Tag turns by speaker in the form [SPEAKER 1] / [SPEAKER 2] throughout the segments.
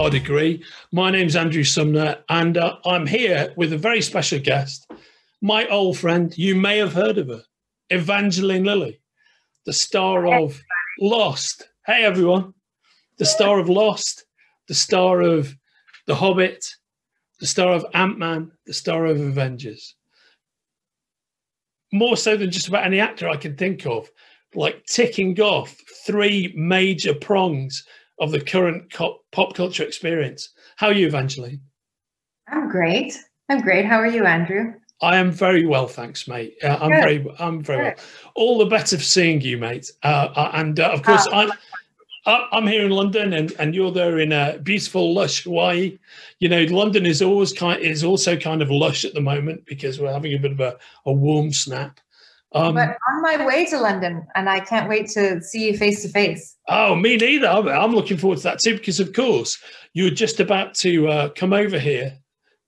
[SPEAKER 1] our degree. My name's Andrew Sumner, and I'm here with a very special guest, my old friend. You may have heard of her, Evangeline Lilly, the star of Lost. Hey, everyone. The star of Lost, the star of The Hobbit, the star of Ant-Man, the star of Avengers. More so than just about any actor I can think of, like ticking off three major prongs of the current pop culture experience. How are you, Evangeline?
[SPEAKER 2] I'm great. I'm great. How are you, Andrew?
[SPEAKER 1] I am very well, thanks, mate. I'm very well. All the better for seeing you, mate. Of course, I'm here in London, and you're there in beautiful, lush Hawaii. You know, London is also kind of lush at the moment because we're having a bit of a warm snap.
[SPEAKER 2] But on my way to London, and I can't wait to see you face to face.
[SPEAKER 1] Oh, me neither. I'm looking forward to that too, because of course you were just about to come over here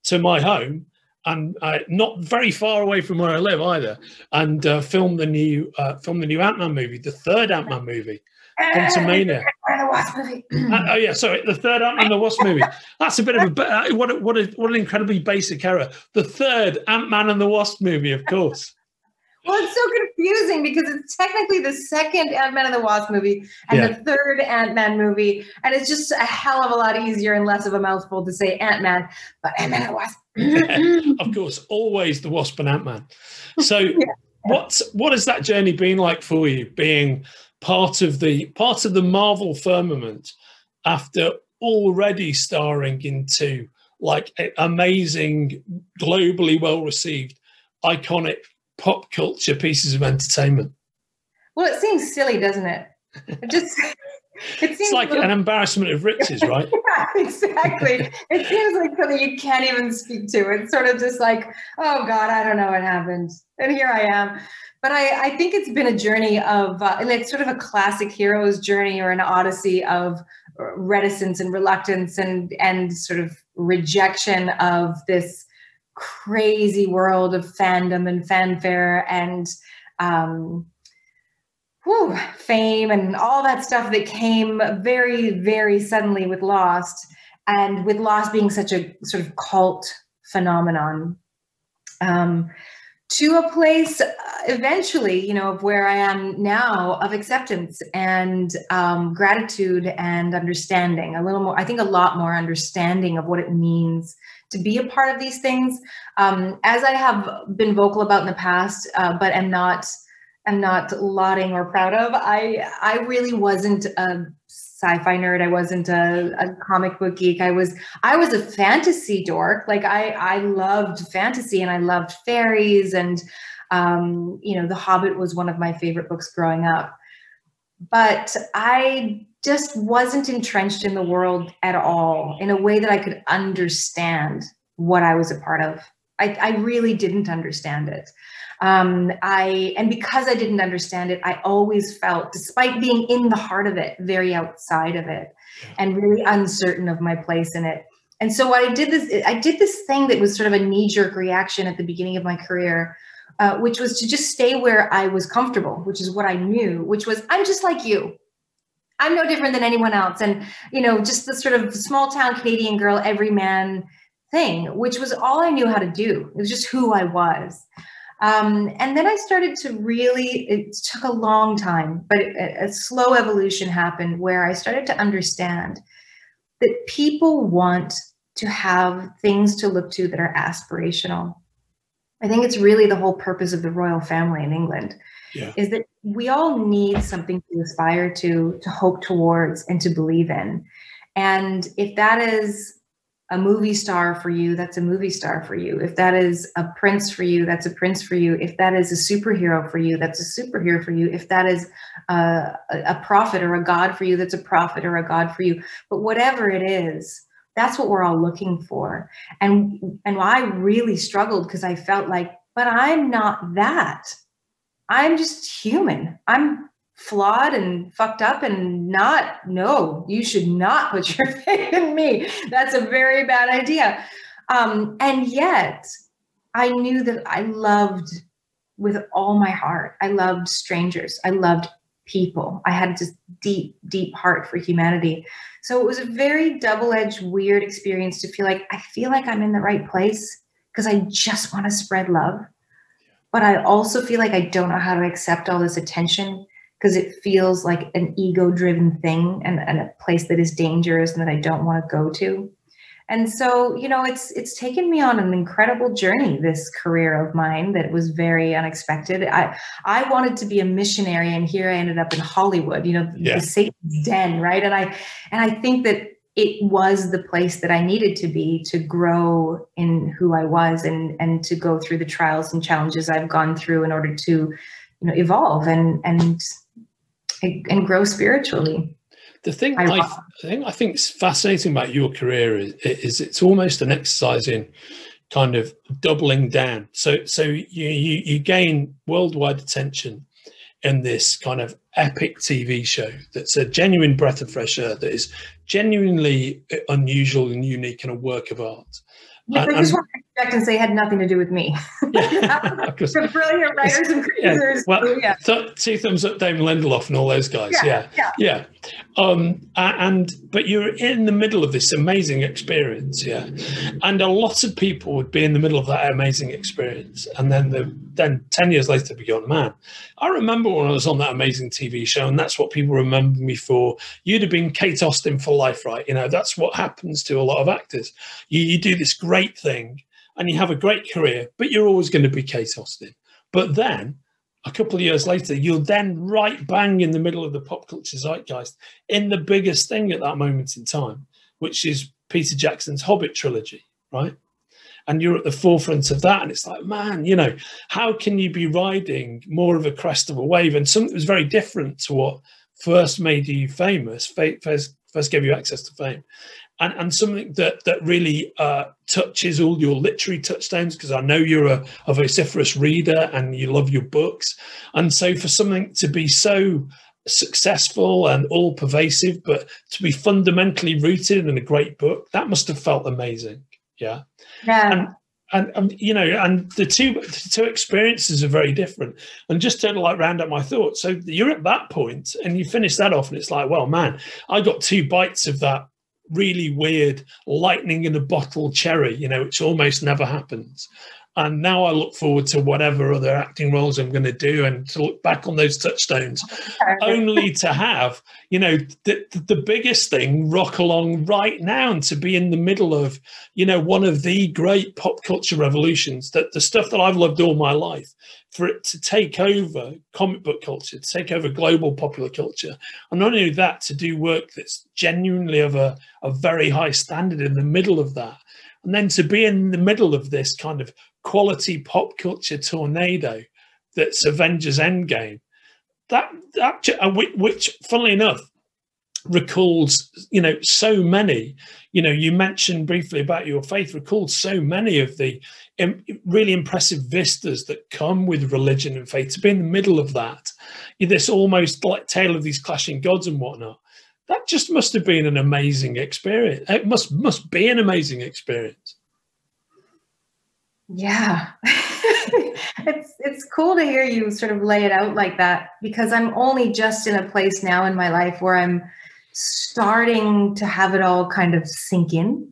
[SPEAKER 1] to my home, and not very far away from where I live either, and film the new Ant-Man movie, the third Ant-Man movie.
[SPEAKER 2] The Wasp movie.
[SPEAKER 1] The third Ant-Man and the Wasp movie. That's a bit of what an incredibly basic error. The third Ant-Man and the Wasp movie, of course.
[SPEAKER 2] Well, it's so confusing because it's technically the second Ant-Man and the Wasp movie and the third Ant-Man movie. And it's just a hell of a lot easier and less of a mouthful to say Ant-Man, but Ant-Man and the Wasp.
[SPEAKER 1] Of course, always the Wasp and Ant-Man. So what has that journey been like for you, being part of the Marvel firmament after already starring into like amazing, globally well-received, iconic pop culture pieces of entertainment?
[SPEAKER 2] Well, it seems silly, doesn't it? It seems
[SPEAKER 1] it's like an embarrassment of riches, right?
[SPEAKER 2] Yeah, exactly. It seems like something you can't even speak to. It's sort of just like, oh God, I don't know what happened, and here I am. But I think it's been a journey of, and it's sort of a classic hero's journey or an odyssey of reticence and reluctance and sort of rejection of this crazy world of fandom and fanfare and fame and all that stuff that came very, very suddenly with Lost, and with Lost being such a sort of cult phenomenon, to a place eventually, of where I am now, of acceptance and gratitude and understanding, I think a lot more understanding of what it means to be a part of these things, as I have been vocal about in the past, but am not lauding or proud of. I really wasn't a sci-fi nerd. I wasn't a comic book geek. I was a fantasy dork. Like I loved fantasy and I loved fairies, and The Hobbit was one of my favorite books growing up. But I just wasn't entrenched in the world at all in a way that I could understand what I was a part of. I really didn't understand it. And because I didn't understand it, I always felt, despite being in the heart of it, very outside of it and really uncertain of my place in it. And so I did this thing that was sort of a knee-jerk reaction at the beginning of my career, which was to just stay where I was comfortable, which is what I knew, which was, I'm just like you. I'm no different than anyone else. And, just the sort of small town Canadian girl, everyman thing, which was all I knew how to do. It was just who I was. And then I started to it took a long time, but a slow evolution happened where I started to understand that people want to have things to look to that are aspirational. I think it's really the whole purpose of the royal family in England, is that we all need something to aspire to hope towards, and to believe in. And if that is a movie star for you, that's a movie star for you. If that is a prince for you, that's a prince for you. If that is a superhero for you, that's a superhero for you. If that is a prophet or a god for you, that's a prophet or a god for you. But whatever it is, that's what we're all looking for. And I really struggled because I felt like, but I'm not that. I'm just human. I'm flawed and fucked up and no, you should not put your faith in me. That's a very bad idea. And yet I knew that I loved with all my heart. I loved strangers. I loved people. I had just deep, deep heart for humanity. So it was a very double-edged, weird experience to feel like I'm in the right place because I just want to spread love. But I also feel like I don't know how to accept all this attention because it feels like an ego-driven thing and a place that is dangerous and that I don't want to go to. And so, it's taken me on an incredible journey, this career of mine that was very unexpected. I wanted to be a missionary, and here I ended up in Hollywood, the Satan's den, right? And I think that it was the place that I needed to be to grow in who I was and to go through the trials and challenges I've gone through in order to, evolve and grow spiritually.
[SPEAKER 1] The thing I think is fascinating about your career is it's almost an exercise in kind of doubling down. So you gain worldwide attention in this kind of epic TV show that's a genuine breath of fresh air, that is genuinely unusual and unique and a work of art.
[SPEAKER 2] I just want to interject and say it had nothing to do with me.
[SPEAKER 1] Yeah,
[SPEAKER 2] the brilliant writers and producers.
[SPEAKER 1] Yeah. Well, two thumbs up, Damon Lindelof and all those guys. Yeah. But you're in the middle of this amazing experience, and a lot of people would be in the middle of that amazing experience, and then 10 years later be gone, man, I remember when I was on that amazing TV show, and that's what people remember me for. You'd have been Kate Austen for life, right? That's what happens to a lot of actors. You do this great thing and you have a great career, but you're always going to be Kate Austen. But then a couple of years later, you're then right bang in the middle of the pop culture zeitgeist in the biggest thing at that moment in time, which is Peter Jackson's Hobbit trilogy, right? And you're at the forefront of that. And it's like, man, how can you be riding more of a crest of a wave and something that was very different to what first made you famous, first gave you access to fame, and something that really touches all your literary touchstones, because I know you're a vociferous reader and you love your books. And so for something to be so successful and all pervasive, but to be fundamentally rooted in a great book, that must have felt amazing. Yeah. And the two experiences are very different. And just to round up my thoughts, so you're at that point and you finish that off and it's like, well, man, I got 2 bites of that really weird lightning in a bottle cherry, which almost never happens. And now I look forward to whatever other acting roles I'm going to do and to look back on those touchstones, only to have, the biggest thing rock along right now and to be in the middle of, one of the great pop culture revolutions, that the stuff that I've loved all my life, for it to take over comic book culture, to take over global popular culture. And not only that, to do work that's genuinely of a very high standard in the middle of that. And then to be in the middle of this kind of quality pop culture tornado that's Avengers Endgame, which funnily enough recalls, so many, you mentioned briefly about your faith, recalls so many of the really impressive vistas that come with religion and faith. To be in the middle of that, this almost like tale of these clashing gods and whatnot, that just must have been an amazing experience. It must be an amazing experience.
[SPEAKER 2] Yeah. It's cool to hear you sort of lay it out like that, because I'm only just in a place now in my life where I'm starting to have it all kind of sink in.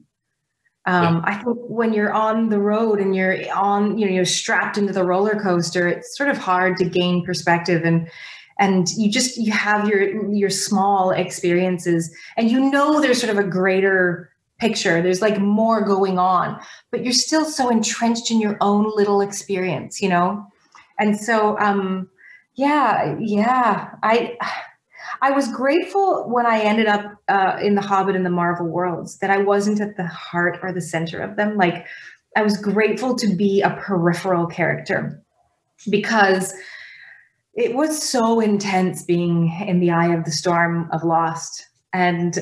[SPEAKER 2] I think when you're on the road and you're strapped into the roller coaster, it's sort of hard to gain perspective, and you have your small experiences, and there's sort of a greater picture. There's more going on, but you're still so entrenched in your own little experience, And so, I was grateful when I ended up in the Hobbit and the Marvel worlds that I wasn't at the heart or the center of them. I was grateful to be a peripheral character, because it was so intense being in the eye of the storm of Lost, and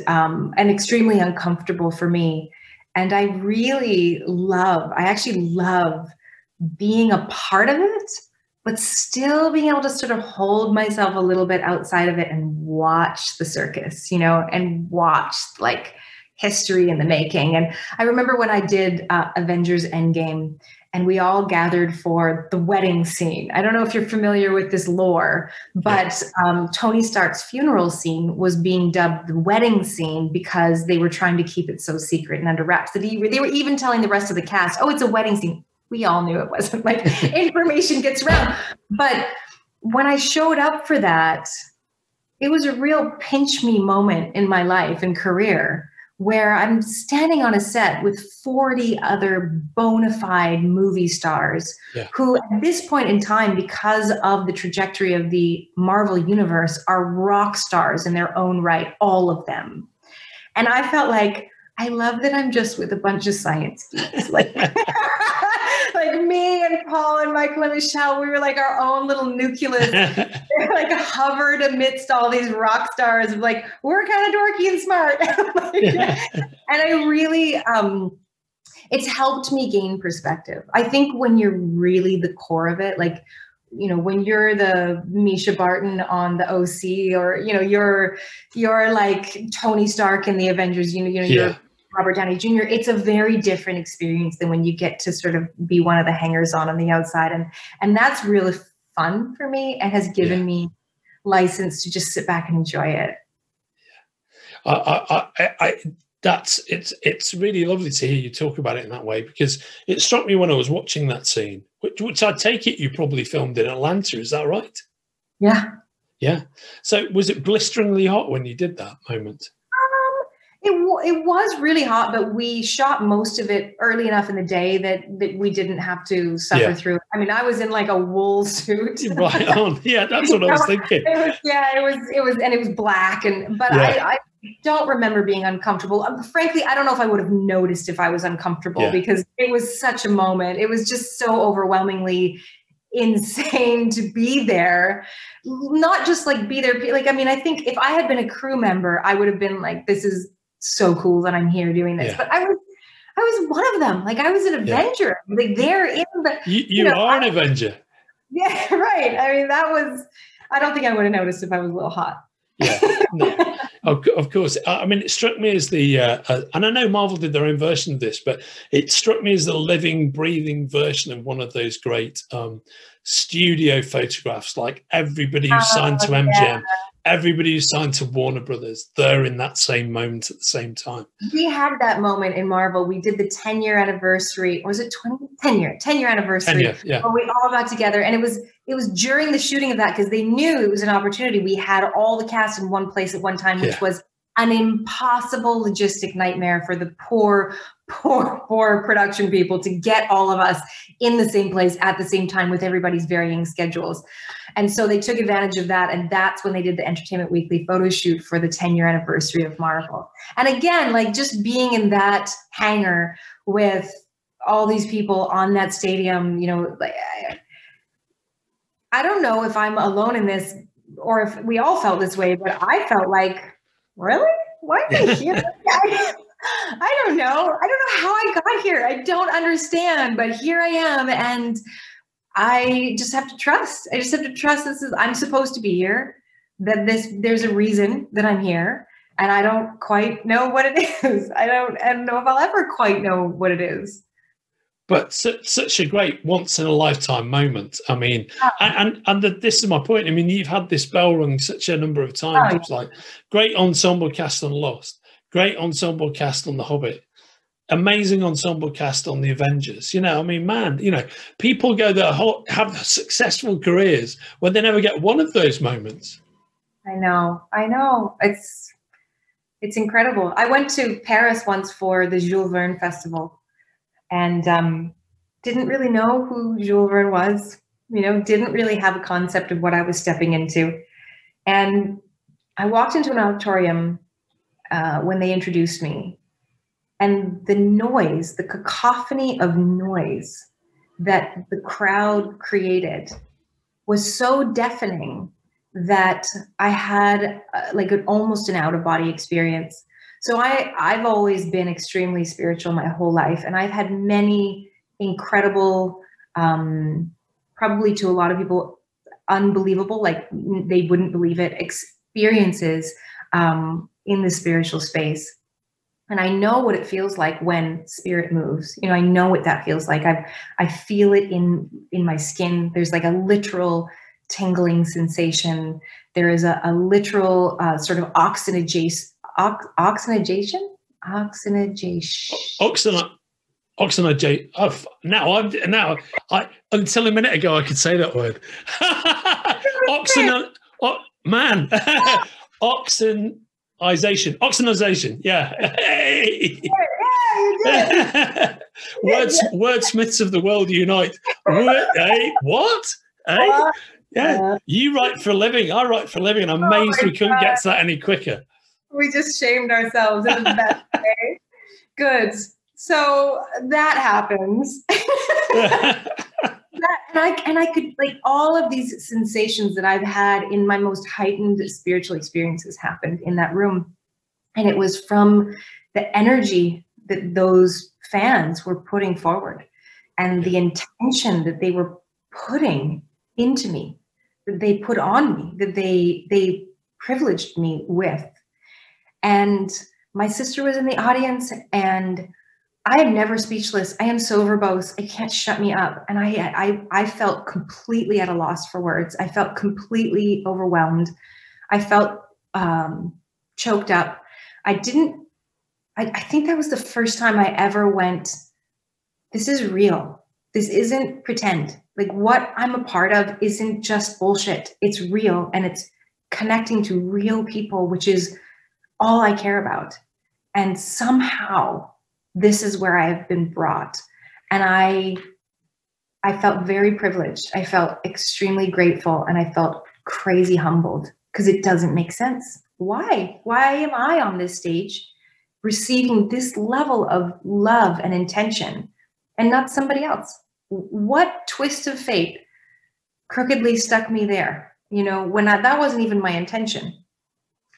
[SPEAKER 2] extremely uncomfortable for me. And I actually love being a part of it, but still being able to sort of hold myself a little bit outside of it and watch the circus, and watch history in the making. And I remember when I did Avengers Endgame, and we all gathered for the wedding scene. I don't know if you're familiar with this lore, but Tony Stark's funeral scene was being dubbed the wedding scene because they were trying to keep it so secret and under wraps. They were even telling the rest of the cast, oh, it's a wedding scene. We all knew it wasn't. Like, information gets around. But when I showed up for that, it was a real pinch me moment in my life and career, where I'm standing on a set with 40 other bona fide movie stars who at this point in time, because of the trajectory of the Marvel universe, are rock stars in their own right, all of them. And I felt like, I love that I'm just with a bunch of science geeks. Like, like me and Paul and Michael and Michelle, we were like our own little nucleus. Like hovered amidst all these rock stars of like, we're kind of dorky and smart. And I really, it's helped me gain perspective. I think when you're really the core of it, like, you know, when you're the Misha Barton on the OC, or, you know, you're like Tony Stark in the Avengers, you're Robert Downey Jr., it's a very different experience than when you get to sort of be one of the hangers-on on the outside. And that's really fun for me and has given me license to just sit back and enjoy it.
[SPEAKER 1] It's really lovely to hear you talk about it in that way, because it struck me when I was watching that scene, which I take it you probably filmed in Atlanta. Is that right?
[SPEAKER 2] Yeah.
[SPEAKER 1] Yeah. So was it blisteringly hot when you did that moment?
[SPEAKER 2] It was really hot, but we shot most of it early enough in the day that we didn't have to suffer through it. I mean, I was in like a wool suit.
[SPEAKER 1] Right on. Yeah, that's what I was thinking.
[SPEAKER 2] It was black, but I don't remember being uncomfortable. Frankly, I don't know if I would have noticed if I was uncomfortable because it was such a moment. It was just so overwhelmingly insane to be there. Not just like be there. Like, I mean, I think if I had been a crew member, I would have been like, this is so cool that I'm here doing this. But I was one of them. Like, I was an Avenger. Like, they're in the
[SPEAKER 1] you are an Avenger. Yeah,
[SPEAKER 2] right. I mean, I don't think I would have noticed if I was a little hot.
[SPEAKER 1] Yeah, no, of course. I mean, it struck me as and I know Marvel did their own version of this, but it struck me as the living, breathing version of one of those great studio photographs. Like, everybody who's signed to MGM, everybody who's signed to Warner Brothers, they're in that same moment at the same time.
[SPEAKER 2] We had that moment in Marvel. We did the 10-year anniversary. Or was it 10-year anniversary?
[SPEAKER 1] 10 year,
[SPEAKER 2] where we all got together. And it was during the shooting of that, because they knew it was an opportunity. We had all the cast in one place at one time, which was an impossible logistic nightmare for the poor production people to get all of us in the same place at the same time with everybody's varying schedules. And so they took advantage of that. And that's when they did the Entertainment Weekly photo shoot for the 10-year anniversary of Marvel. And again, like, just being in that hangar with all these people on that stadium, you know, like, I don't know if I'm alone in this or if we all felt this way, but I felt like, really? Why am I here? I don't know. I don't know how I got here. I don't understand, but here I am. And I just have to trust. I just have to trust I'm supposed to be here, that there's a reason that I'm here. And I don't quite know what it is. I don't know if I'll ever quite know what it is.
[SPEAKER 1] But such a great once in a lifetime moment. I mean, this is my point. I mean, you've had this bell rung such a number of times. It's like great ensemble cast on Lost, great ensemble cast on The Hobbit, amazing ensemble cast on The Avengers. You know, I mean, man, you know, people go that have successful careers when they never get one of those moments.
[SPEAKER 2] I know. It's incredible. I went to Paris once for the Jules Verne Festival. And didn't really know who Jules Verne was, you know, didn't really have a concept of what I was stepping into. And I walked into an auditorium when they introduced me. And the noise, the cacophony of noise that the crowd created was so deafening that I had almost an out-of-body experience. So I've always been extremely spiritual my whole life, and I've had many incredible, probably to a lot of people, unbelievable, like they wouldn't believe it, experiences in the spiritual space. And I know what it feels like when spirit moves. You know, I know what that feels like. I feel it in my skin. There's like a literal tingling sensation. There is a literal sort of oxygenation.
[SPEAKER 1] Until a minute ago, I could say that word. Oxygenization. Yeah.
[SPEAKER 2] You did.
[SPEAKER 1] Wordsmiths of the world unite. What? Yeah. You write for a living. I write for a living. I'm amazed we couldn't get to that any quicker.
[SPEAKER 2] We just shamed ourselves in the best way. Good. So that happens. And I could, like, all of these sensations that I've had in my most heightened spiritual experiences happened in that room. And it was from the energy that those fans were putting forward and the intention that they were putting into me, that they put on me, that they privileged me with. And my sister was in the audience, and I am never speechless. I am so verbose. It can't shut me up. And I felt completely at a loss for words. I felt completely overwhelmed. I felt choked up. I think that was the first time I ever went, this is real. This isn't pretend. Like, what I'm a part of isn't just bullshit. It's real, and it's connecting to real people, which is all I care about. And somehow this is where I have been brought. And I felt very privileged. I felt extremely grateful, and I felt crazy humbled, because it doesn't make sense. Why am I on this stage receiving this level of love and intention and not somebody else? What twist of fate crookedly stuck me there? You know, when that wasn't even my intention.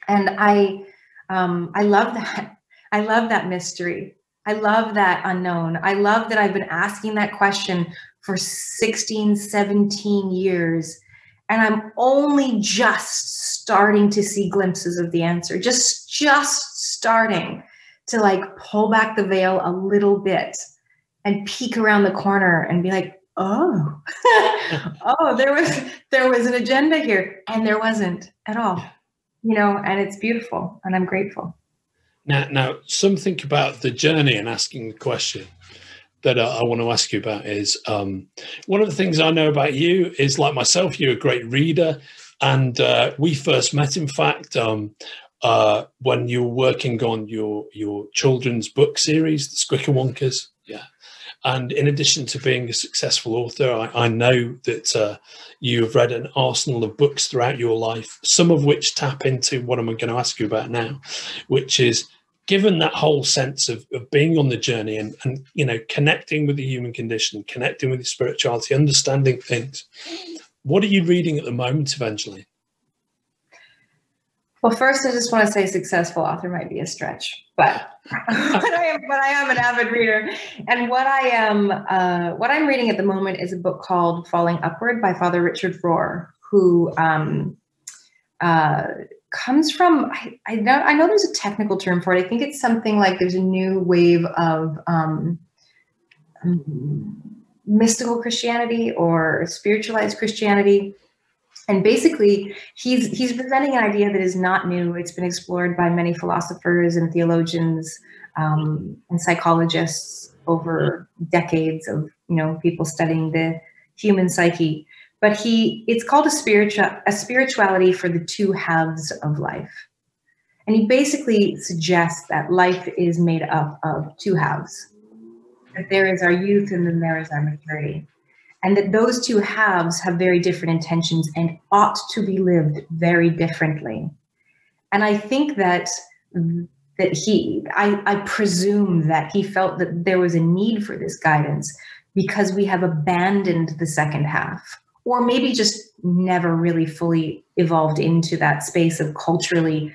[SPEAKER 2] And I love that. I love that mystery. I love that unknown. I love that I've been asking that question for 16, 17 years. And I'm only just starting to see glimpses of the answer, just starting to, like, pull back the veil a little bit and peek around the corner and be like, oh, there was an agenda here. And there wasn't at all, you know, and it's beautiful, and I'm grateful.
[SPEAKER 1] Now, something about the journey and asking the question that I want to ask you about is, one of the things I know about you is, like myself, you're a great reader. And we first met, in fact, when you were working on your children's book series, the Squickerwonkers. Yeah. And in addition to being a successful author, I know that you've read an arsenal of books throughout your life, some of which tap into what I'm going to ask you about now, which is, given that whole sense of being on the journey and, you know, connecting with the human condition, connecting with your spirituality, understanding things, what are you reading at the moment, Evangeline?
[SPEAKER 2] Well, first, I just want to say successful author might be a stretch, but I am an avid reader. And what I'm reading at the moment is a book called Falling Upward by Father Richard Rohr, who comes from, I know there's a technical term for it. I think it's something like there's a new wave of mystical Christianity or spiritualized Christianity. And basically, he's presenting an idea that is not new. It's been explored by many philosophers and theologians and psychologists over decades of, you know, people studying the human psyche. But it's called a spirituality for the two halves of life. And he basically suggests that life is made up of two halves. That there is our youth, and then there is our maturity. And that those two halves have very different intentions and ought to be lived very differently. And I think that I presume that he felt that there was a need for this guidance because we have abandoned the second half, or maybe just never really fully evolved into that space of culturally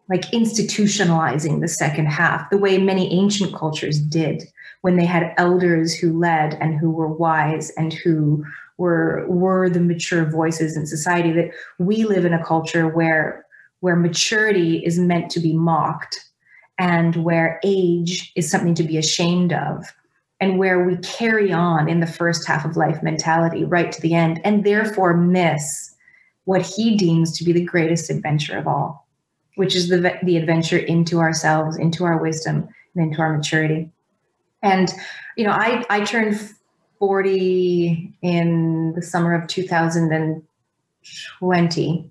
[SPEAKER 2] like institutionalizing the second half, the way many ancient cultures did, when they had elders who led and who were wise and who were the mature voices in society. That we live in a culture where where maturity is meant to be mocked, and where age is something to be ashamed of, and where we carry on in the first half of life mentality right to the end, and therefore miss what he deems to be the greatest adventure of all, which is the adventure into ourselves, into our wisdom, and into our maturity. And, you know, I turned 40 in the summer of 2020,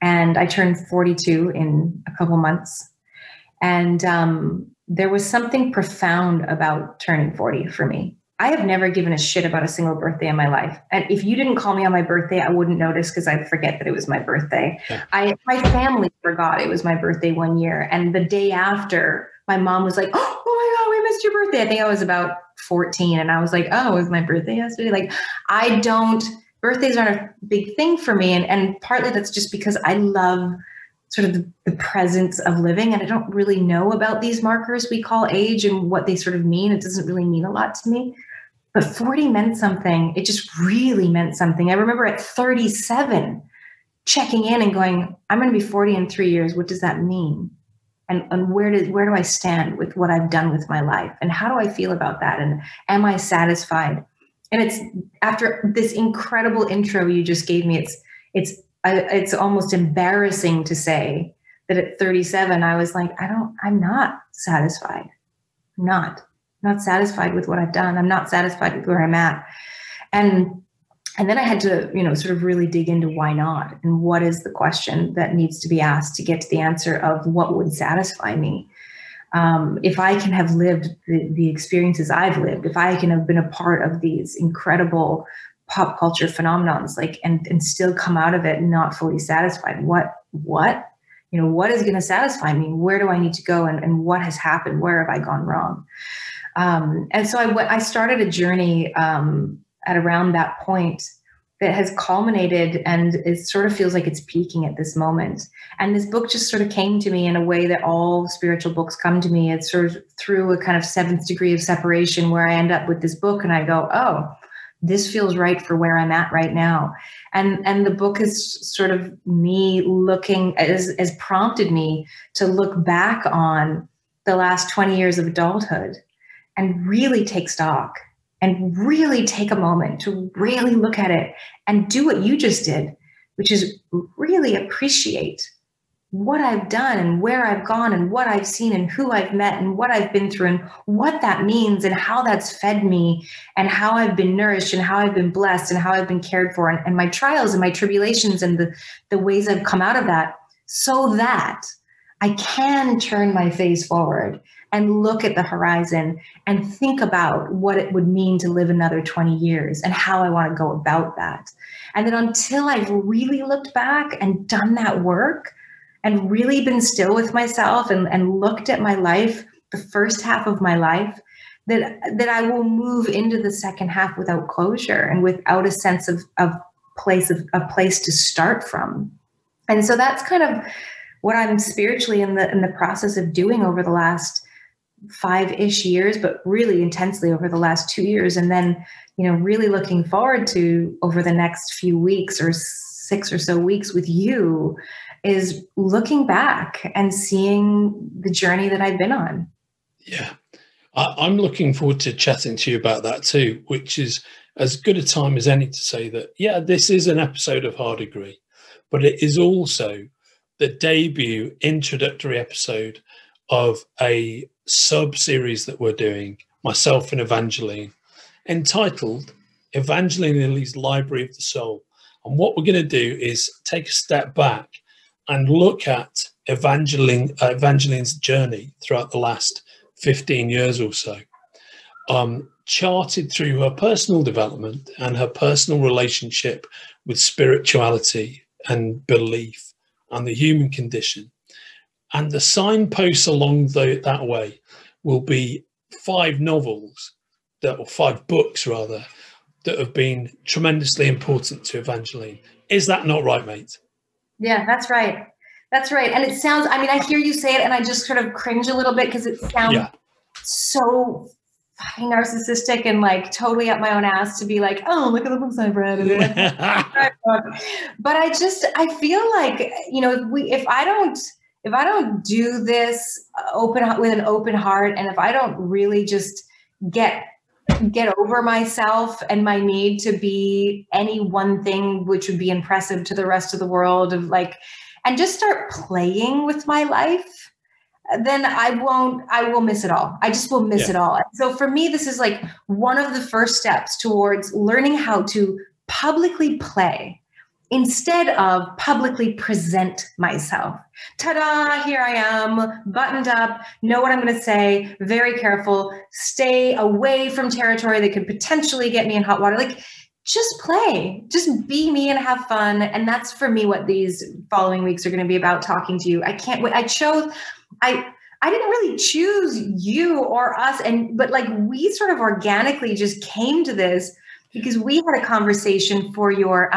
[SPEAKER 2] and I turned 42 in a couple months. And there was something profound about turning 40 for me. I have never given a shit about a single birthday in my life. And if you didn't call me on my birthday, I wouldn't notice because I'd forget that it was my birthday. Yeah. My family forgot it was my birthday one year. And the day after, my mom was like, oh my God, we missed your birthday. I think I was about 14. And I was like, oh, it was my birthday yesterday. Like, birthdays aren't a big thing for me. And partly that's just because I love sort of the presence of living. And I don't really know about these markers we call age and what they sort of mean. It doesn't really mean a lot to me. But 40 meant something. It just really meant something. I remember at 37 checking in and going, I'm going to be 40 in 3 years. What does that mean? And where do I stand with what I've done with my life? And how do I feel about that? And am I satisfied? And it's after this incredible intro you just gave me, it's almost embarrassing to say that at 37, I was like, I'm not satisfied. I'm not satisfied with what I've done. I'm not satisfied with where I'm at. And then I had to, sort of really dig into why not, and what is the question that needs to be asked to get to the answer of what would satisfy me. If I can have lived the experiences I've lived, if I can have been a part of these incredible pop culture phenomenons, and still come out of it not fully satisfied, what is going to satisfy me? Where do I need to go? And what has happened? Where have I gone wrong? And so I started a journey at around that point that has culminated, and it sort of feels like it's peaking at this moment. And this book just sort of came to me in a way that all spiritual books come to me. It's sort of through a kind of seventh degree of separation, where I end up with this book and I go, oh, this feels right for where I'm at right now. And the book is sort of me looking, has prompted me to look back on the last 20 years of adulthood and really take stock, and really take a moment to really look at it and do what you just did, which is really appreciate what I've done and where I've gone and what I've seen and who I've met and what I've been through and what that means and how that's fed me and how I've been nourished and how I've been blessed and how I've been cared for, and my trials and my tribulations and the ways I've come out of that, so that I can turn my face forward and look at the horizon and think about what it would mean to live another 20 years and how I want to go about that. And then until I've really looked back and done that work and really been still with myself and looked at my life, the first half of my life, that I will move into the second half without closure and without a sense of place to start from. And so that's kind of what I'm spiritually in the process of doing over the last 5-ish years, but really intensely over the last 2 years. And then, really looking forward to over the next few weeks or 6 or so weeks with you is looking back and seeing the journey that I've been on.
[SPEAKER 1] Yeah. I'm looking forward to chatting to you about that too, which is as good a time as any to say that, yeah, this is an episode of Hard Degree, but it is also the debut introductory episode of a sub-series that we're doing, myself and Evangeline, entitled Evangeline Lilly's Library of the Soul. And what we're going to do is take a step back and look at Evangeline's journey throughout the last 15 years or so, charted through her personal development and her personal relationship with spirituality and belief and the human condition. And the signposts along that way will be 5 novels, or 5 books rather, that have been tremendously important to Evangeline. Is that not right, mate?
[SPEAKER 2] Yeah, that's right. That's right. And it sounds, I hear you say it and I just sort of cringe a little bit because it sounds so fucking narcissistic and totally up my own ass to be like, oh, look at the books I've read. And But I feel like, you know, if I don't do this with an open heart, and if I don't really just get over myself and my need to be any one thing which would be impressive to the rest of the world, and just start playing with my life, then I will miss it all. I just will miss it all. So for me, this is like one of the first steps towards learning how to publicly play instead of publicly present myself. Ta-da, here I am, buttoned up, know what I'm going to say, very careful, stay away from territory that could potentially get me in hot water. Like, just play, just be me and have fun. And that's for me what these following weeks are going to be about, talking to you. I can't wait. I didn't really choose you or us, but like we sort of organically just came to this because we had a conversation for your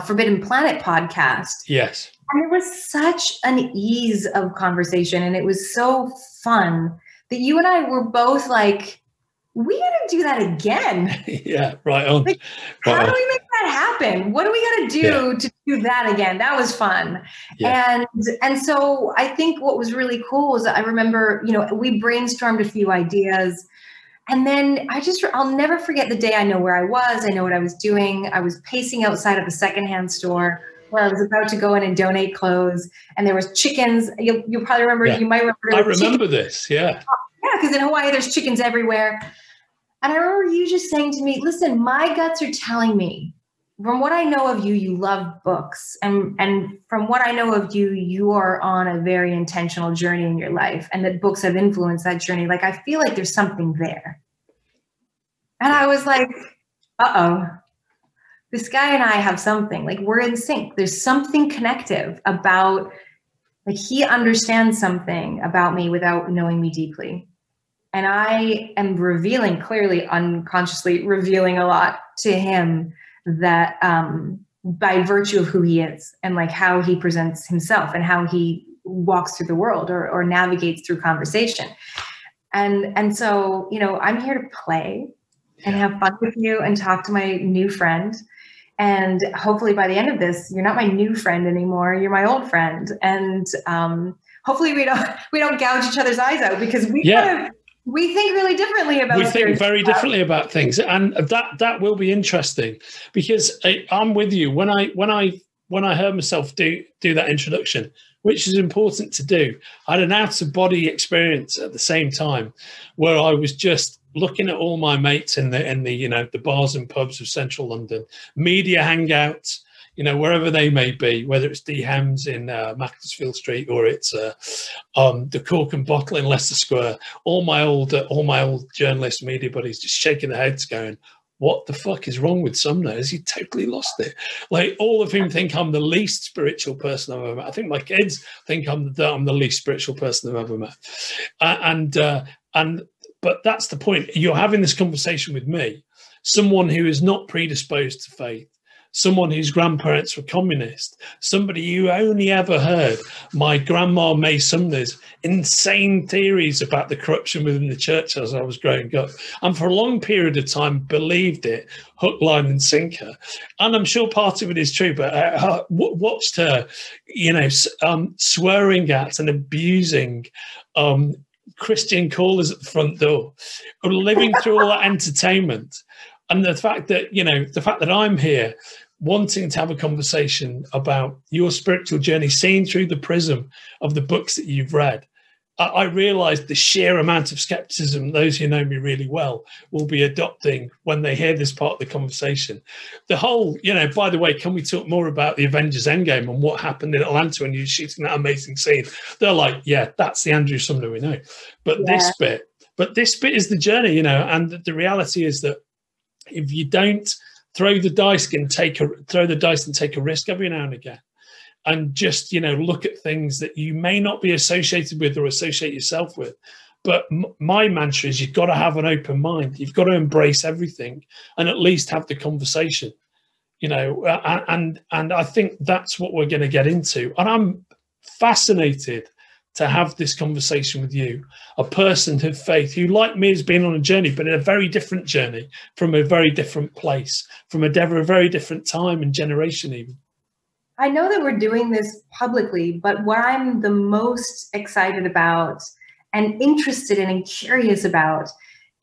[SPEAKER 2] Forbidden Planet podcast.
[SPEAKER 1] Yes.
[SPEAKER 2] And it was such an ease of conversation, and it was so fun that you and I were both like, we got to do that again.
[SPEAKER 1] Yeah, right on.
[SPEAKER 2] Like, how do we make that happen? What do we got to do to do that again? That was fun. Yeah. And so I think what was really cool was I remember, you know, we brainstormed a few ideas, and then I'll never forget the day. I know where I was. I know what I was doing. I was pacing outside of a secondhand store where I was about to go in and donate clothes, and there was chickens. You'll probably remember. Yeah. You might remember.
[SPEAKER 1] I remember this. Yeah.
[SPEAKER 2] Yeah, because in Hawaii there's chickens everywhere. And I remember you just saying to me, listen, my guts are telling me, from what I know of you, you love books. And from what I know of you, you are on a very intentional journey in your life, and that books have influenced that journey. Like, I feel like there's something there. And I was like, uh-oh, this guy and I have something. Like, we're in sync. There's something connective about, like, he understands something about me without knowing me deeply. And I am revealing, clearly, unconsciously revealing a lot to him that by virtue of who he is and like how he presents himself and how he walks through the world or navigates through conversation. And so, you know, I'm here to play and have fun with you and talk to my new friend. And hopefully by the end of this, you're not my new friend anymore. You're my old friend. And hopefully we don't gouge each other's eyes out, because we think really differently about things. We think
[SPEAKER 1] very differently about things, and that will be interesting, because I'm with you. When I heard myself do that introduction, which is important to do, I had an out-of-body experience at the same time, where I was just looking at all my mates in the you know, the bars and pubs of central London, media hangouts, you know, wherever they may be, whether it's D Hems in Macclesfield Street or it's the Cork and Bottle in Leicester Square, all my old journalist media buddies just shaking their heads going, what the fuck is wrong with Sumner? Has he totally lost it? Like, all of whom think I'm the least spiritual person I've ever met. I think my kids think I'm the least spiritual person I've ever met. But that's the point. You're having this conversation with me, someone who is not predisposed to faith, someone whose grandparents were communist, somebody who only ever heard my grandma May Sumner's insane theories about the corruption within the church as I was growing up, and for a long period of time believed it hook, line and sinker. And I'm sure part of it is true, but I watched her, you know, swearing at and abusing Christian callers at the front door, living through all that entertainment. And the fact that I'm here wanting to have a conversation about your spiritual journey, seen through the prism of the books that you've read, I realized the sheer amount of skepticism those who know me really well will be adopting when they hear this part of the conversation. The whole, you know, by the way, can we talk more about the Avengers Endgame and what happened in Atlanta when you were shooting that amazing scene? They're like, yeah, that's the Andrew Sumner we know. But this bit is the journey, you know, and the reality is that if you don't throw the dice and take a risk every now and again, and just, you know, look at things that you may not be associated with or associate yourself with. But my mantra is you've got to have an open mind. You've got to embrace everything and at least have the conversation, you know, and I think that's what we're going to get into. And I'm fascinated to have this conversation with you, a person of faith who, like me, has been on a journey, but in a very different journey, from a very different place, from a very different time and generation even.
[SPEAKER 2] I know that we're doing this publicly, but what I'm the most excited about and interested in and curious about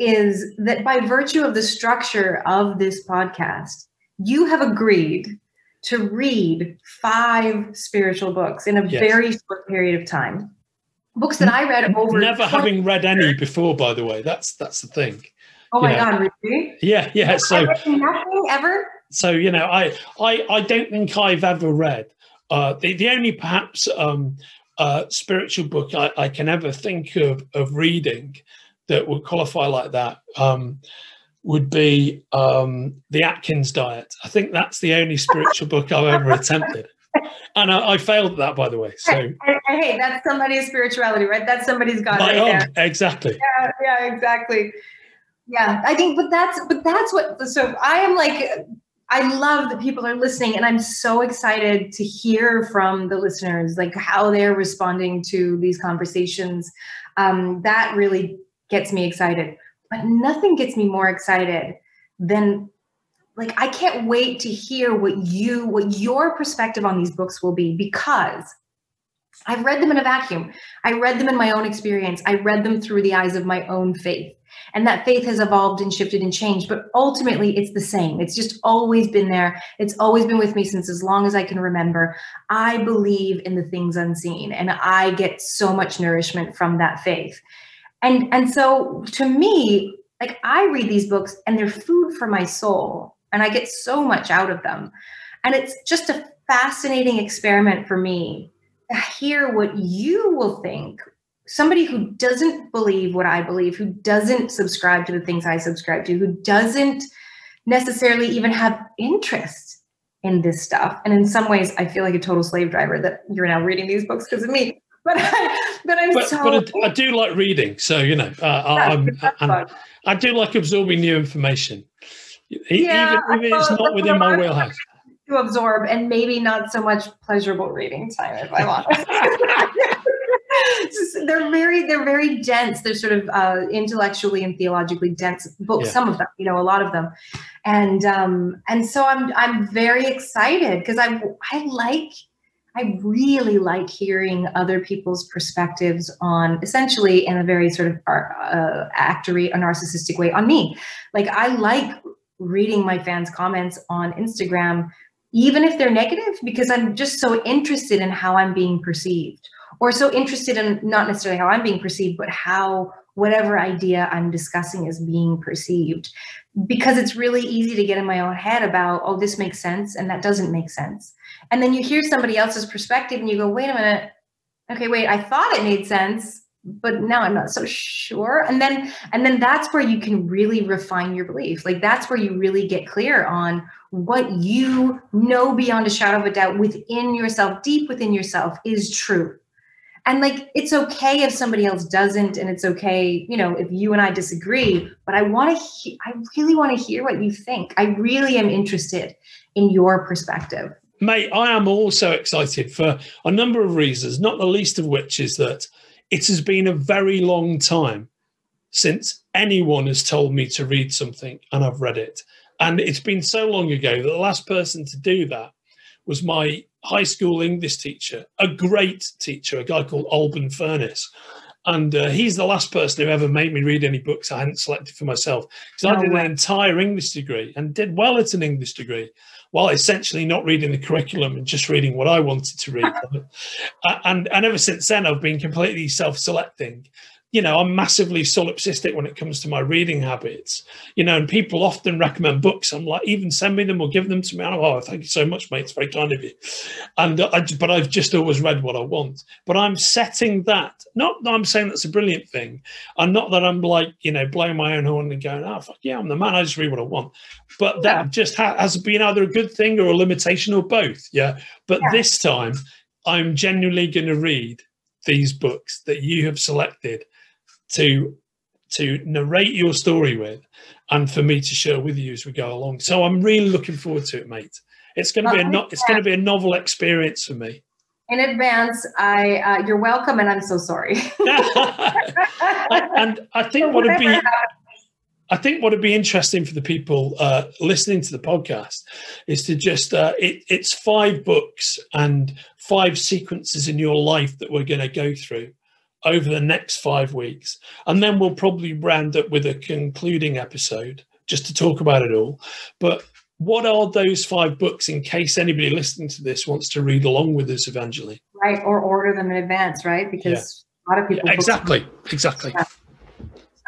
[SPEAKER 2] is that by virtue of the structure of this podcast, you have agreed to read 5 spiritual books in a very short period of time. Books that I read over.
[SPEAKER 1] Never having read any before, by the way. That's the thing.
[SPEAKER 2] Oh my God, really?
[SPEAKER 1] Yeah. So
[SPEAKER 2] nothing ever.
[SPEAKER 1] So I don't think I've ever read the only perhaps spiritual book I can ever think of reading that would qualify like that would be the Atkins Diet. I think that's the only spiritual book I've ever attempted. And I failed at that, by the way. So
[SPEAKER 2] hey, that's somebody's spirituality, right? That's somebody's God right there.
[SPEAKER 1] Exactly.
[SPEAKER 2] Yeah, exactly. Yeah, I think, but that's what. So I am like, I love that people are listening, and I'm so excited to hear from the listeners, like how they're responding to these conversations. That really gets me excited. But nothing gets me more excited than, like, I can't wait to hear what your perspective on these books will be, because I've read them in a vacuum. I read them in my own experience. I read them through the eyes of my own faith. And that faith has evolved and shifted and changed, but ultimately it's the same. It's just always been there. It's always been with me since as long as I can remember. I believe in the things unseen, and I get so much nourishment from that faith. And so to me, like, I read these books and they're food for my soul, and I get so much out of them. And it's just a fascinating experiment for me to hear what you will think. Somebody who doesn't believe what I believe, who doesn't subscribe to the things I subscribe to, who doesn't necessarily even have interest in this stuff. And in some ways, I feel like a total slave driver that you're now reading these books because of me. But
[SPEAKER 1] I do like reading, so I do like absorbing new information, even if it's not within my wheelhouse.
[SPEAKER 2] To absorb, and maybe not so much pleasurable reading time, if I'm honest. They're very dense. They're sort of intellectually and theologically dense books. Yeah. Some of them, a lot of them, and so I'm very excited because I really like hearing other people's perspectives on, essentially in a very sort of actory, a narcissistic way, on me. Like, I like reading my fans' comments on Instagram, even if they're negative, because I'm just so interested in how I'm being perceived, or so interested in not necessarily how I'm being perceived, but how whatever idea I'm discussing is being perceived. Because it's really easy to get in my own head about, oh, this makes sense and that doesn't make sense. And then you hear somebody else's perspective and you go, wait a minute. Okay, wait, I thought it made sense, but now I'm not so sure. And then that's where you can really refine your belief. Like, that's where you really get clear on what you know beyond a shadow of a doubt within yourself, deep within yourself, is true. And like, it's okay if somebody else doesn't, and it's okay, if you and I disagree, but I really want to hear what you think. I really am interested in your perspective.
[SPEAKER 1] Mate, I am also excited for a number of reasons, not the least of which is that it has been a very long time since anyone has told me to read something and I've read it. And it's been so long ago that the last person to do that was my high school English teacher, a great teacher, a guy called Alban Furness. And he's the last person who ever made me read any books I hadn't selected for myself. Because I did an entire English degree and did well at an English degree, while essentially not reading the curriculum and just reading what I wanted to read. And ever since then, I've been completely self-selecting. I'm massively solipsistic when it comes to my reading habits, and people often recommend books. I'm like, even send me them or give them to me. Oh, thank you so much, mate. It's very kind of you. And but I've just always read what I want. But I'm setting that, not that I'm saying that's a brilliant thing, and not that I'm like, blowing my own horn and going, oh, fuck yeah, I'm the man. I just read what I want. But that just has been either a good thing or a limitation or both. Yeah. But this time, I'm genuinely going to read these books that you have selected to narrate your story with, and for me to share with you as we go along. So I'm really looking forward to it, mate. It's going to be a novel experience for me.
[SPEAKER 2] In advance, you're welcome, and I'm so sorry.
[SPEAKER 1] And I think what would be interesting for the people listening to the podcast is to just it's 5 books and 5 sequences in your life that we're going to go through over the next 5 weeks, and then we'll probably round up with a concluding episode just to talk about it all. But what are those 5 books in case anybody listening to this wants to read along with us, Evangeline?
[SPEAKER 2] Right, or order them in advance, right? Because a lot of people...
[SPEAKER 1] Yeah, exactly.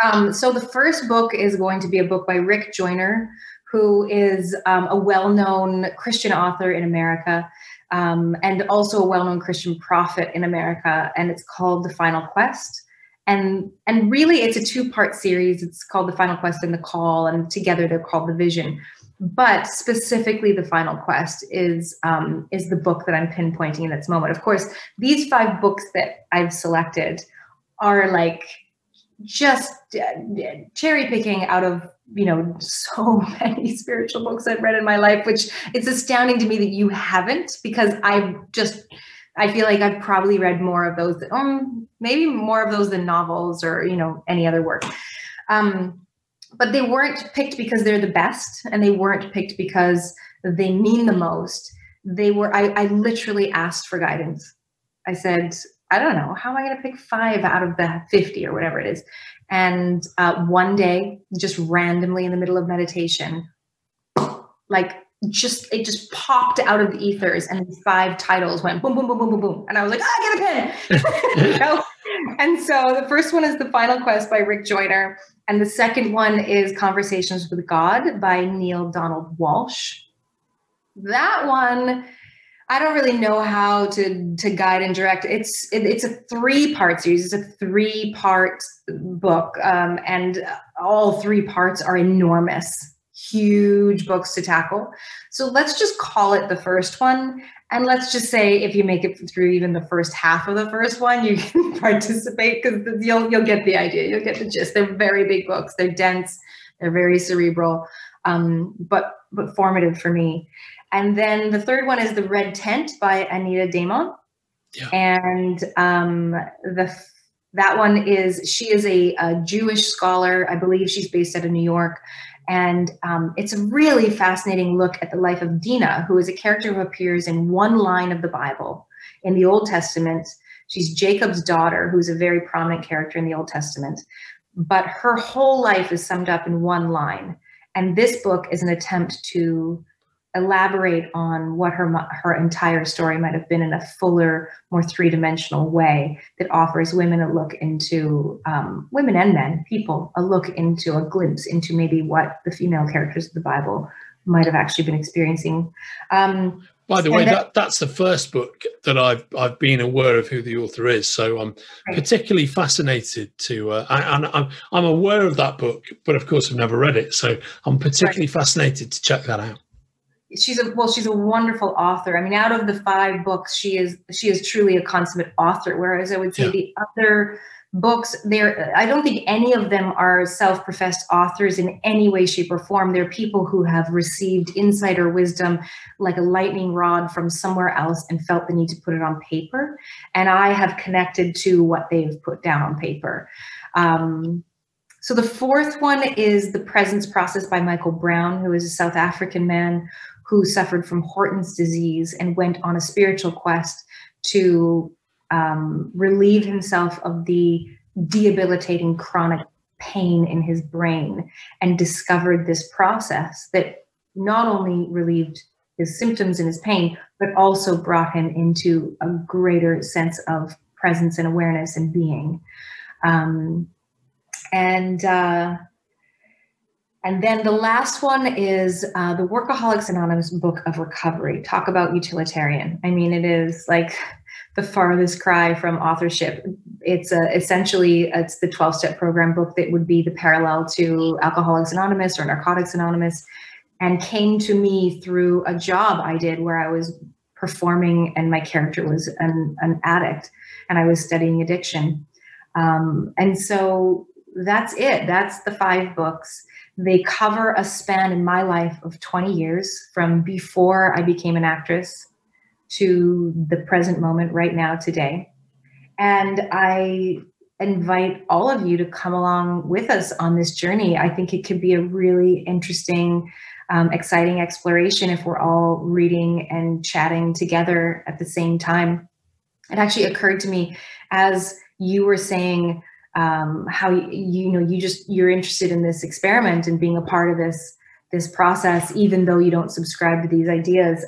[SPEAKER 2] Yeah. So the first book is going to be a book by Rick Joyner, who is a well-known Christian author in America, and also a well-known Christian prophet in America. And it's called The Final Quest. And really, it's a 2-part series. It's called The Final Quest and The Call, and together they're called The Vision. But specifically, The Final Quest is the book that I'm pinpointing in this moment. Of course, these 5 books that I've selected are like just cherry picking out of, so many spiritual books I've read in my life, which it's astounding to me that you haven't, because I feel like I've probably read more of those, maybe more of those than novels or, any other work. But they weren't picked because they're the best, and they weren't picked because they mean the most. I literally asked for guidance. I said, I don't know, how am I going to pick 5 out of the 50 or whatever it is? And one day, just randomly in the middle of meditation, it just popped out of the ethers, and 5 titles went boom, boom, boom, boom, boom, boom. And I was like, get a pen. And so the first one is The Final Quest by Rick Joyner. And the second one is Conversations with God by Neale Donald Walsch. That one, I don't really know how to guide and direct. It's a 3-part series. It's a 3-part book. And all 3 parts are enormous, huge books to tackle. So let's just call it the first one. And let's just say if you make it through even the first half of the first one, you can participate, because you'll get the idea. You'll get the gist. They're very big books. They're dense. They're very cerebral, but formative for me. And then the third one is The Red Tent by Anita Diamant. Yeah. And that one she is a Jewish scholar. I believe she's based out of New York. And it's a really fascinating look at the life of Dinah, who is a character who appears in one line of the Bible in the Old Testament. She's Jacob's daughter, who's a very prominent character in the Old Testament. But her whole life is summed up in one line. And this book is an attempt to elaborate on what her entire story might have been in a fuller, more 3-dimensional way that offers women a look into, women and men, people, a look into, a glimpse into maybe what the female characters of the Bible might have actually been experiencing.
[SPEAKER 1] By the way, that's the first book that I've been aware of who the author is. So I'm particularly fascinated to, and I'm aware of that book, but of course I've never read it. So I'm particularly fascinated to check that out.
[SPEAKER 2] She's a wonderful author. I mean, out of the 5 books, she is truly a consummate author. Whereas I would say the other books, I don't think any of them are self-professed authors in any way, shape, or form. They're people who have received insight or wisdom like a lightning rod from somewhere else and felt the need to put it on paper. And I have connected to what they've put down on paper. So the fourth one is The Presence Process by Michael Brown, who is a South African man who suffered from Horton's disease and went on a spiritual quest to relieve himself of the debilitating chronic pain in his brain, and discovered this process that not only relieved his symptoms and his pain, but also brought him into a greater sense of presence and awareness and being. And then the last one is the Workaholics Anonymous Book of Recovery. Talk about utilitarian. I mean, it is like the farthest cry from authorship. It's essentially the 12-step program book that would be the parallel to Alcoholics Anonymous or Narcotics Anonymous, and came to me through a job I did where I was performing and my character was an addict, and I was studying addiction. And so that's it. That's the 5 books. They cover a span in my life of 20 years, from before I became an actress to the present moment right now today. And I invite all of you to come along with us on this journey. I think it could be a really interesting, exciting exploration if we're all reading and chatting together at the same time. It actually occurred to me as you were saying how you're interested in this experiment and being a part of this process, even though you don't subscribe to these ideas.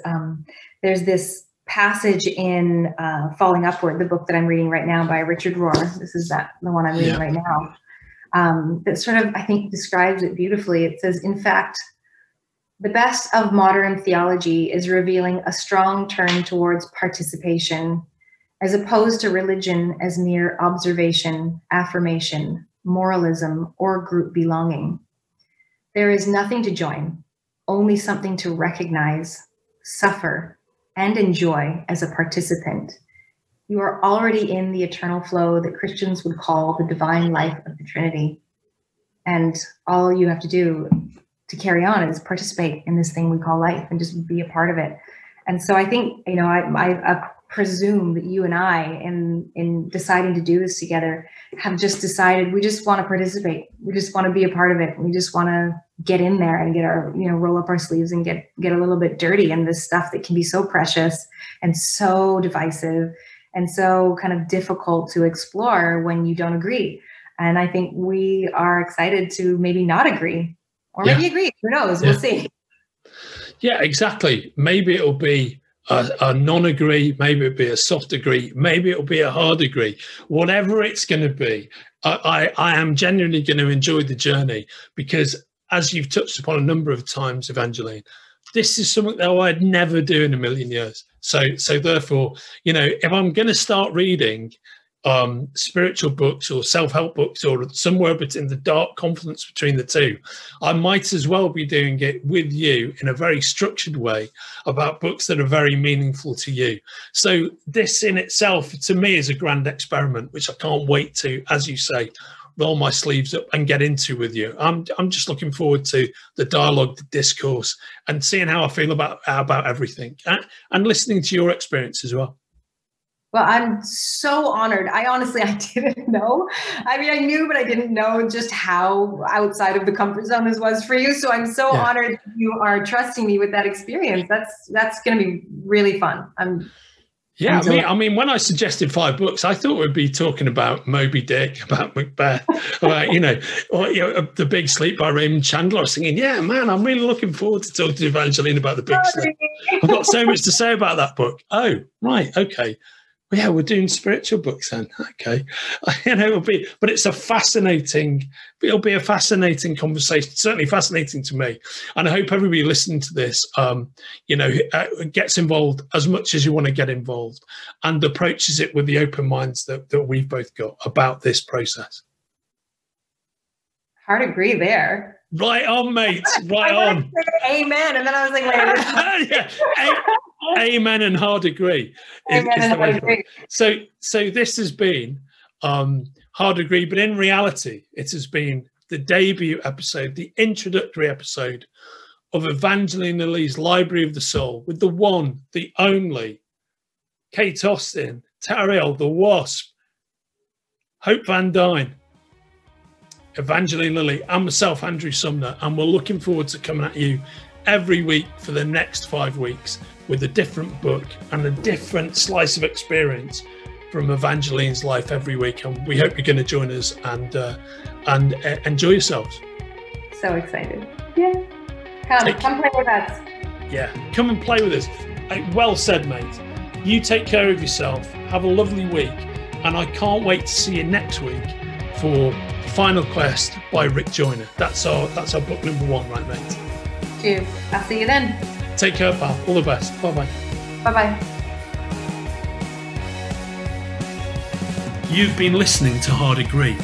[SPEAKER 2] There's this passage in Falling Upward, the book that I'm reading right now by Richard Rohr. This is the one I'm reading right now. That sort of, I think, describes it beautifully. It says, in fact, the best of modern theology is revealing a strong turn towards participation, as opposed to religion as mere observation, affirmation, moralism, or group belonging. There is nothing to join, only something to recognize, suffer, and enjoy as a participant. You are already in the eternal flow that Christians would call the divine life of the Trinity. And all you have to do to carry on is participate in this thing we call life and just be a part of it. And so I think, I presume that you and I, in deciding to do this together, have just decided we just want to participate. We just want to be a part of it. We just want to get in there and get our, roll up our sleeves and get a little bit dirty in this stuff that can be so precious and so divisive and so kind of difficult to explore when you don't agree. And I think we are excited to maybe not agree or maybe agree. Who knows? We'll see.
[SPEAKER 1] Yeah, exactly. Maybe it'll be a non-agree, maybe it'll be a soft agree, maybe it'll be a hard agree. Whatever it's going to be, I am genuinely going to enjoy the journey, because as you've touched upon a number of times, Evangeline, this is something that I'd never do in a million years. So therefore, if I'm going to start reading spiritual books or self-help books or somewhere between the dark confluence between the two, I might as well be doing it with you in a very structured way about books that are very meaningful to you. So this in itself, to me, is a grand experiment, which I can't wait to, as you say, roll my sleeves up and get into with you. I'm just looking forward to the dialogue, the discourse, and seeing how I feel about everything, and listening to your experience as well.
[SPEAKER 2] Well, I'm so honored. I didn't know. I mean, I knew, but I didn't know just how outside of the comfort zone this was for you. So I'm so honored that you are trusting me with that experience. That's going to be really fun. I mean, when I suggested 5 books, I thought we'd be talking about Moby Dick, about Macbeth, about,
[SPEAKER 1] The Big Sleep by Raymond Chandler. I was thinking, yeah, man, I'm really looking forward to talking to Evangeline about The Big Sleep. I've got so much to say about that book. Oh, right, okay. Well, yeah, we're doing spiritual books then. Okay. It'll be a fascinating conversation, certainly fascinating to me. And I hope everybody listening to this, gets involved as much as you want to get involved and approaches it with the open minds that we've both got about this process. Hard agree there. Right on, mate. Right on. Amen. And then I was like, wait. Amen and hard agree. So this has been hard agree, but in reality, it has been the debut episode, the introductory episode of Evangeline Lilly's Library of the Soul, with the one, the only, Kate Austin, Tariel, the Wasp, Hope Van Dyne, Evangeline Lilly, and myself, Andrew Sumner, and we're looking forward to coming at you every week for the next 5 weeks with a different book and a different slice of experience from Evangeline's life every week. And we hope you're going to join us and enjoy yourselves. So excited. Yeah. Come play with us. Yeah, come and play with us. Well said, mate. You take care of yourself. Have a lovely week. And I can't wait to see you next week for Final Quest by Rick Joyner. That's our book number 1, right, mate? Cheers. I'll see you then. Take care, pal. All the best. Bye-bye. Bye-bye. You've been listening to Hard Agree.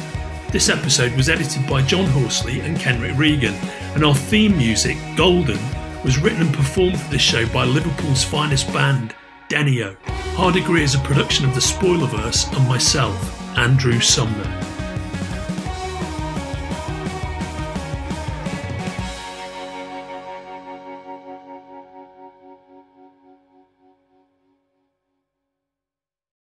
[SPEAKER 1] This episode was edited by John Horsley and Kenrick Regan, and our theme music, Golden, was written and performed for this show by Liverpool's finest band, Denio. Hard Agree is a production of the Spoilerverse and myself, Andrew Sumner.